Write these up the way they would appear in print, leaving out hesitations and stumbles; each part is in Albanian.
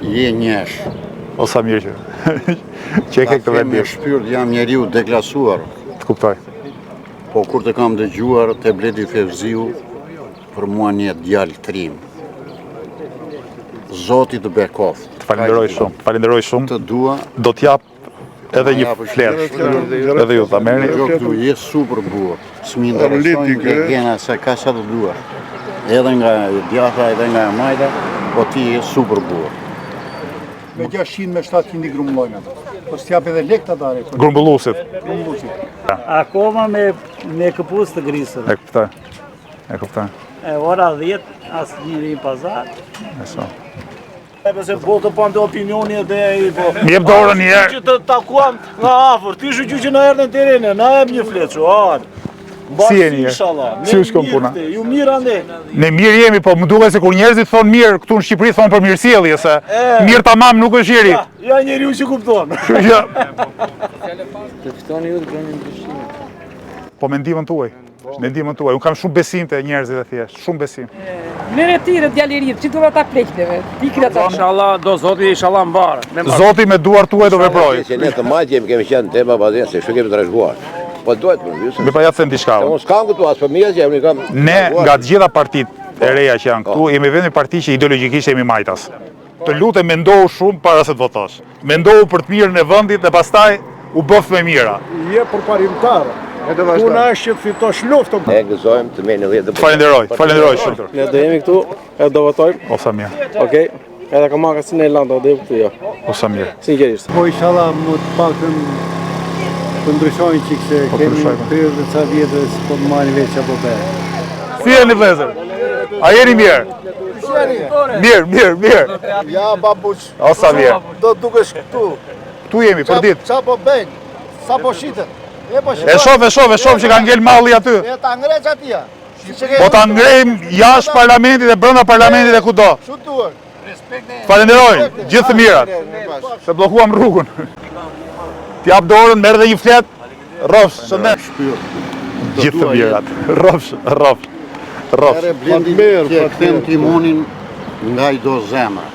Je njesh. O sa mirë që. Që e ke këtë vendim. Me shpirt jam njeriu deklasuar. Të kuptoj. Po kur të kam dëgjuar te Bledi Fevziu, për mua një djalë trim. Zoti të bekoft. Të falenderoj shumë. Falenderoj shumë. Të dua. Do t'jap edhe një flerë. Edhe ju ta merrni. Këtu je super burr. S'mi interesojnë të gjena se ka sa të dua. Edhe nga djatha edhe nga majta, po ti je super burr. Me 600 me 700 grumbullojnë ato. Po s'jap edhe lek të atare. Grumbullusit. Akoma me këpuz të grisër. E kuptoj. E kuptoj. Ora 10, asë njëri në pazar. Eso. Se po të pande opinioni edhe i po. Mi jep dorën një herë. Që të takuam nga afër, ti shu që në herë në terene, na jep një fleqë, Si jeni? Si u shkon puna? Ju mirë ande. Ne mirë jemi, po më duket se kur njerëzit thonë mirë këtu në Shqipëri thonë për mirësjellje se mirë tamam nuk është jeri. Ja njeriu që kupton. Ja. Të fitoni ju të bëni ndryshime. Po mendimin tuaj. Mendimin tuaj. Unë kam shumë besim te njerëzit e thjesht, shumë besim. Mere tire djalirit, që duhet ta pleqneve? Pikre ta. Inshallah, do Zoti inshallah mbar. Zoti me duar tuaj do veproj. Se ne të majtë kemi qenë tema bazin, se kemi të rrezguar. Po duhet për vjusë. Me pa ja të them diçka. Unë s'kam këtu as fëmijës, jam një kam. Ne nga të gjitha partitë e reja që janë këtu, jemi vetëm parti që ideologjikisht jemi majtas. Të lutem mendohu shumë para se të votosh. Mendohu për të mirën e vendit dhe pastaj u bëf me mira. Je përparimtar. Puna është që të fitosh luftën. Ne gëzojmë të merrni 10. Falenderoj shumë. Ne do jemi këtu, e do votojmë. O sa mirë. Okej. Edhe ka marrë si në Irlandë, do këtu jo. O sa mirë. Sinqerisht. Po inshallah më të paktën të ndryshojnë që se kemi pyrë dhe ca vjetë dhe s'po të marri veç apo bërë. Si jeni vëllezër? A jeni mirë? Mirë. Ja babuq, O sa mirë. do dukesh këtu. Tu jemi për ditë. Qa po bëjnë? Sa po shiten? E shoh që ka ngel malli aty. E ta ngreq atia. Po ta ngrejmë jashtë parlamentit dhe brenda parlamentit dhe kudo. Që duhet? Falenderoj, gjithë të mirat. Se bllokuam rrugën. T'jap dorën, merr dhe një flet. Rrofsh, shëndet. Gjithë të mirat. Rrofsh. Ere Blendi që kthen timonin nga i do zemra.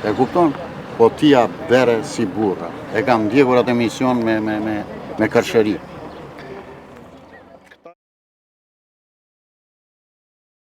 E kupton? Po tia bere si burra. E kam ndjekur atë emision me kërshëri.